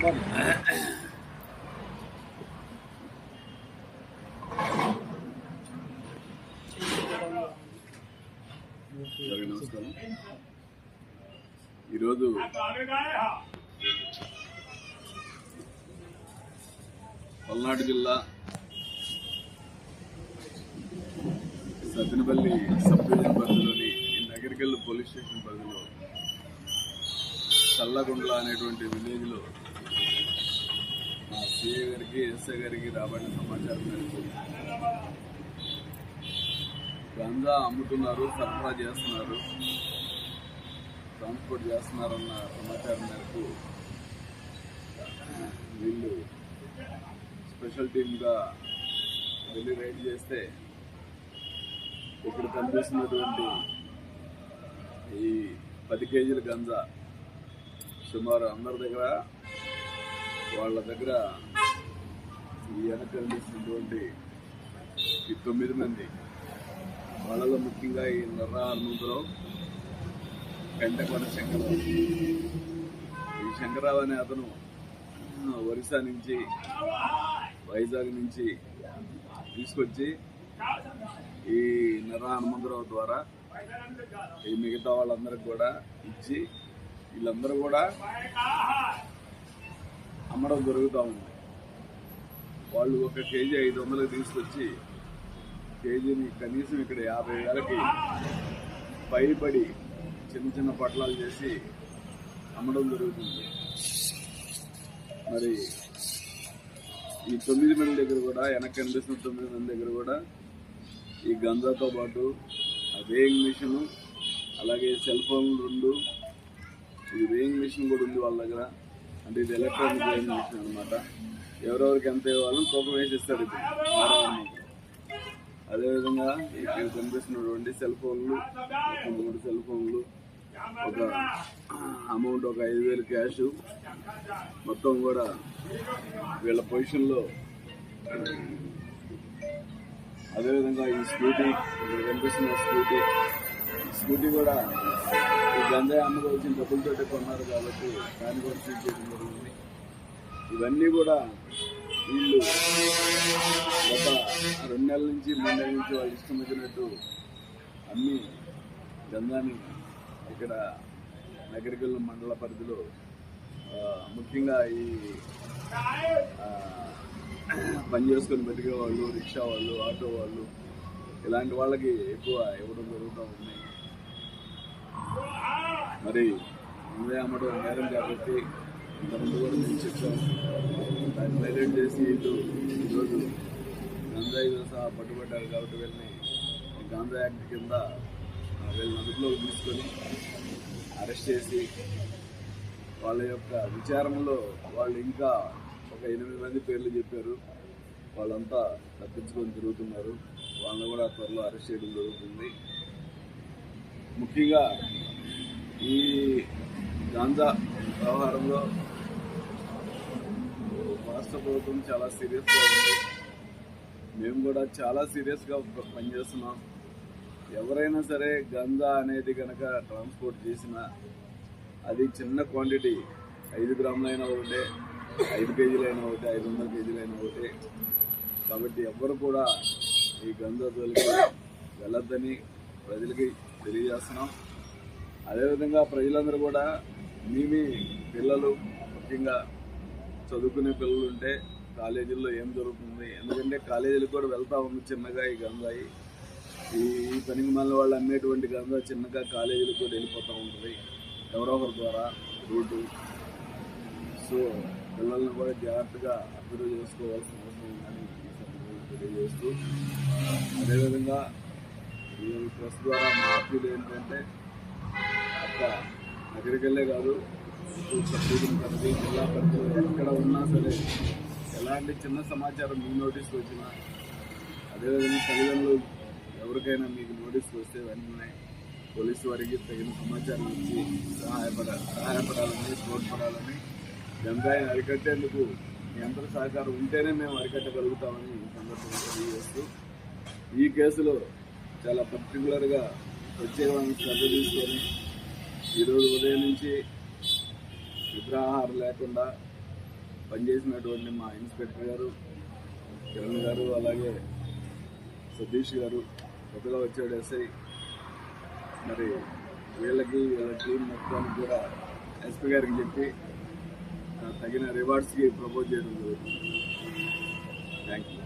నమస్కారం. ఈరోజు పల్నాడు జిల్లా సత్తెనపల్లి సబ్ డివిజన్ పరిధిలోని నగరికల్ పోలీస్ స్టేషన్ పరిధిలో చల్లగుండ్ల అనేటువంటి విలేజ్లో మా సిఐ గారికి ఎస్ఐ గారికి రాబడిన సమాచారం మేరకు గంజా అమ్ముతున్నారు, సరఫరా చేస్తున్నారు, ట్రాన్స్పోర్ట్ చేస్తున్నారన్న సమాచారం మేరకు వీళ్ళు స్పెషల్ టీమ్గా వెళ్ళి రైడ్ చేస్తే ఇక్కడ కనిపిస్తున్నటువంటి ఈ 10 కేజీల గంజా సుమారు అందరి దగ్గర వాళ్ళ దగ్గర ఈ వెనక కనిపిస్తున్నటువంటి ఈ 9 మంది వాళ్ళలో ముఖ్యంగా ఈ నర్రా హనుమంతరావు, పెంటకొండ శంకరరావు. ఈ శంకరరావు అనే అతను ఒరిస్సా నుంచి వైజాగ్ నుంచి తీసుకొచ్చి ఈ నర్రా హనుమంతరావు ద్వారా ఈ మిగతా వాళ్ళందరికి కూడా ఇచ్చి వీళ్ళందరూ కూడా అమ్మడం జరుగుతూ ఉంది. వాళ్ళు 1 కేజీ 500 తీసుకొచ్చి కేజీని కనీసం ఇక్కడ 50,000కి పైబడి చిన్న చిన్న పట్లాలు చేసి అమ్మడం జరుగుతుంది. మరి ఈ 9 మంది దగ్గర కూడా వెనక్కి కనిపిస్తున్న 9 మంది దగ్గర కూడా ఈ గంజాతో పాటు వేయింగ్ మిషన్, అలాగే సెల్ ఫోన్లు 2, ఈ వేయింగ్ మిషన్ కూడా ఉంది వాళ్ళ దగ్గర. అంటే ఇది ఎలక్ట్రానిక్ వేయింగ్ మిషన్ అనమాట. ఎవరెవరికి ఎంత ఇవ్వాలని తూకం వేసిస్తాడు ఇది. అదేవిధంగా ఇక్కడ కనిపిస్తున్నటువంటి సెల్ ఫోన్లు, 3 సెల్ ఫోన్లు, ఒక అమౌంట్ ఒక 5,000 క్యాష్ మొత్తం కూడా వీళ్ళ పొజిషన్లో. అదేవిధంగా ఈ స్కూటీ, ఇక్కడ కనిపిస్తున్న స్కూటీ కూడా ఈ గంజాయి అమ్మకు వచ్చిన డబ్బులతో కొన్నారు కాబట్టి దాన్ని కూడా సీజ్ చేయడం జరుగుతుంది. ఇవన్నీ కూడా వీళ్ళు గత 2 నెలల నుంచి 3 నెలల నుంచి వాళ్ళు ఇష్టం వచ్చినట్టు అన్ని గంజాని ఇక్కడ నగరికల్ మండల పరిధిలో ముఖ్యంగా ఈ పని చేసుకొని బతికే వాళ్ళు, రిక్షా వాళ్ళు, ఆటో వాళ్ళు, ఇలాంటి వాళ్ళకి ఎక్కువ ఇవ్వడం జరుగుతూ ఉంది. మరి ముందే అమ్మడం నేరం కాబట్టి ఇంతకుముందు కూడా మేము చెప్పాం. దాన్ని హైలైట్ చేసి వీళ్ళు ఈరోజు గంజాయితో సహా పట్టుబడ్డారు కాబట్టి వీళ్ళని గాంజా యాక్ట్ కింద వీళ్ళని అదుపులోకి తీసుకొని అరెస్ట్ చేసి వాళ్ళ యొక్క విచారణలో వాళ్ళు ఇంకా ఒక 8 మంది పేర్లు చెప్పారు. వాళ్ళంతా తప్పించుకొని తిరుగుతున్నారు. వాళ్ళని కూడా త్వరలో అరెస్ట్ చేయడం జరుగుతుంది. ముఖ్యంగా ఈ గాంజా వ్యవహారంలో రాష్ట్ర ప్రభుత్వం చాలా సీరియస్గా ఉంది. మేము కూడా చాలా సీరియస్గా పనిచేస్తున్నాం. ఎవరైనా సరే గంజా అనేది కనుక ట్రాన్స్పోర్ట్ చేసినా అది చిన్న క్వాంటిటీ, 5 గ్రాములైనా ఒకటే, 5 కేజీలైనా ఒకటే, 500 కేజీలైనా ఒకటే. కాబట్టి ఎవ్వరు కూడా ఈ గంజా జోలికి వెళ్ళొద్దని ప్రజలకి తెలియజేస్తున్నాం. అదేవిధంగా ప్రజలందరూ కూడా మీ పిల్లలు, ముఖ్యంగా చదువుకునే పిల్లలు ఉంటే కాలేజీల్లో ఏం జరుగుతుంది, ఎందుకంటే కాలేజీలకు కూడా వెళ్తూ ఉంది చిన్నగా ఈ గంజాయి. ఈ పనికి మళ్ళీ వాళ్ళు అమ్మేటువంటి గంజా చిన్నగా కాలేజీలకు కూడా వెళ్ళిపోతూ ఉంటుంది ఎవరో ఒకరి ద్వారా రూటు. సో పిల్లల్ని కూడా జాగ్రత్తగా అబ్జర్వ్ చేసుకోవాల్సిన అవసరం ఉందని తెలియజేస్తూ, అదేవిధంగా ఈ ప్రెస్ ద్వారా మా అప్పీల్ ఏంటంటే అక్క నగరికల్లే కాదు, పరిధి, జిల్లా పరిధిలో ఎక్కడ ఉన్నా సరే ఎలాంటి చిన్న సమాచారం మీ నోటీస్కి వచ్చినా, అదేవిధంగా తల్లిదండ్రులు ఎవరికైనా మీకు నోటీస్కి వస్తే వెంటనే పోలీసు వారికి తగిన సమాచారం ఇచ్చి సహాయపడాలని, తోడ్పడాలని, గంజాయిని అరికట్టేందుకు మీ అందరి సహకారం ఉంటేనే మేము అరికట్టగలుగుతామని ఈ సందర్భంగా తెలియజేస్తూ, ఈ కేసులో చాలా పర్టికులర్గా ప్రత్యేకమైన శ్రద్ధ తీసుకొని ఈరోజు ఉదయం నుంచి నిద్రాహారం లేకుండా పనిచేసినటువంటి మా ఇన్స్పెక్టర్ గారు కిరణ్ గారు, అలాగే సతీష్ గారు, కొత్తగా వచ్చాడు ఎస్ఐ, మరి వీళ్ళకి వీళ్ళ టీం మొత్తానికి కూడా ఎస్పీ గారికి చెప్పి తగిన రివార్డ్స్కి ప్రపోజ్ చేయడం జరుగుతుంది. Thank you.